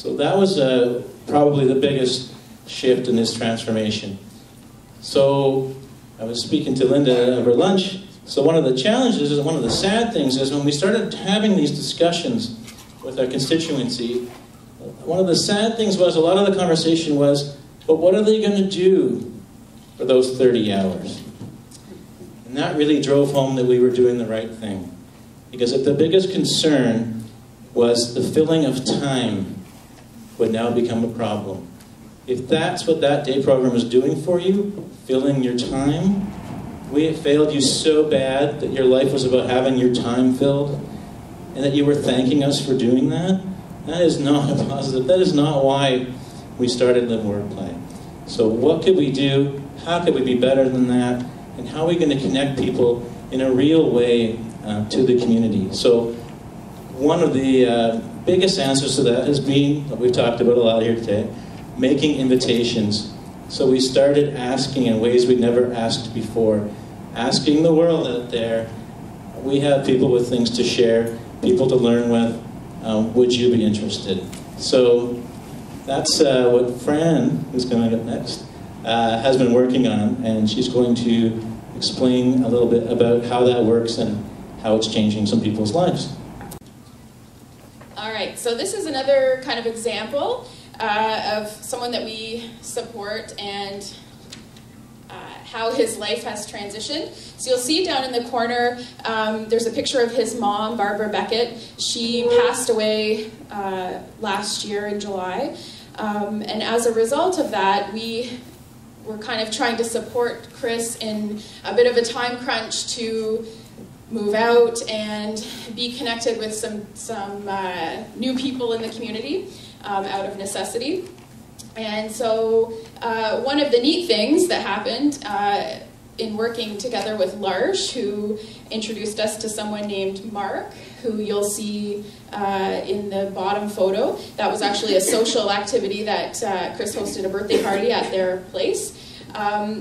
So that was probably the biggest shift in this transformation. So I was speaking to Linda over lunch. So one of the challenges, one of the sad things is when we started having these discussions with our constituency, one of the sad things was a lot of the conversation was, but what are they going to do for those 30 hours? And that really drove home that we were doing the right thing. Because if the biggest concern was the filling of time would now become a problem. If that's what that day program is doing for you, filling your time, we have failed you so bad that your life was about having your time filled, and that you were thanking us for doing that, that is not a positive. That is not why we started LiveWorkPlay. So what could we do? How could we be better than that? And how are we going to connect people in a real way to the community? So one of the biggest answers to that has been, what we've talked about a lot here today, making invitations. So we started asking in ways we'd never asked before. Asking the world out there, we have people with things to share, people to learn with, would you be interested? So that's what Fran, who's coming up next, has been working on, and she's going to explain a little bit about how that works and how it's changing some people's lives. All right, so this is another kind of example of someone that we support and how his life has transitioned. So you'll see down in the corner, there's a picture of his mom, Barbara Beckett. She passed away last year in July. And as a result of that, we were kind of trying to support Chris in a bit of a time crunch to move out and be connected with some new people in the community out of necessity. And so one of the neat things that happened in working together with Lars, who introduced us to someone named Mark, who you'll see in the bottom photo. That was actually a social activity that Chris hosted a birthday party at their place.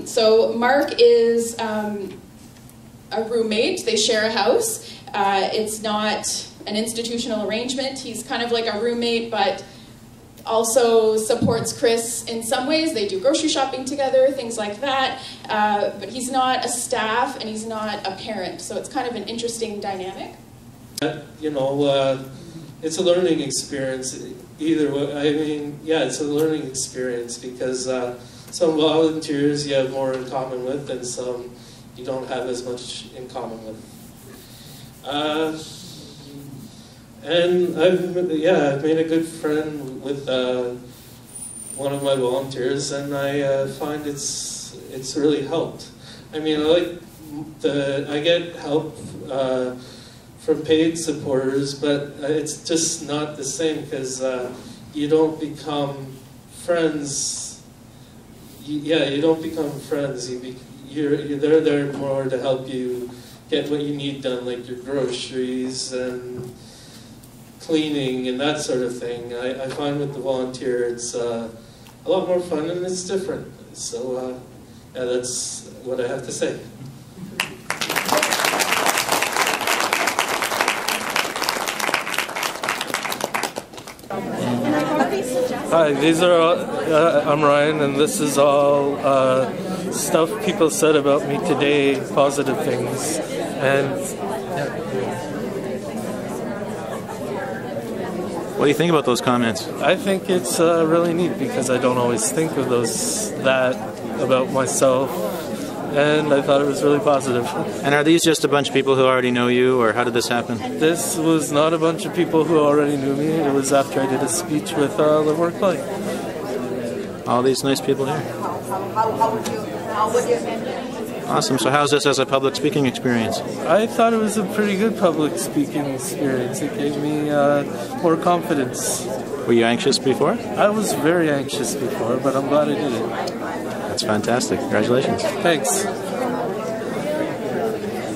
So Mark is a roommate. They share a house. It's not an institutional arrangement. He's kind of like a roommate, but also supports Chris in some ways. They do grocery shopping together, things like that. But he's not a staff and he's not a parent. So it's kind of an interesting dynamic. You know, it's a learning experience. Either way, I mean, yeah, it's a learning experience because some volunteers you have more in common with and some you don't have as much in common with. And I've made a good friend with one of my volunteers, and I find it's really helped. I mean, I get help from paid supporters, but it's just not the same because you don't become friends. You don't become friends. They're there more to help you get what you need done, like your groceries and cleaning and that sort of thing. I find with the volunteer it's a lot more fun and it's different. So yeah, that's what I have to say. Hi, these are all, I'm Ryan, and this is all stuff people said about me today, positive things. And What do you think about those comments? I think it's really neat because I don't always think of that about myself, and I thought it was really positive. And are these just a bunch of people who already know you, or how did this happen? This was not a bunch of people who already knew me. It was after I did a speech with LiveWorkPlay. All these nice people here. Awesome. So how's this as a public speaking experience? I thought it was a pretty good public speaking experience. It gave me more confidence. Were you anxious before? I was very anxious before, but I'm glad I did it. That's fantastic. Congratulations. Thanks.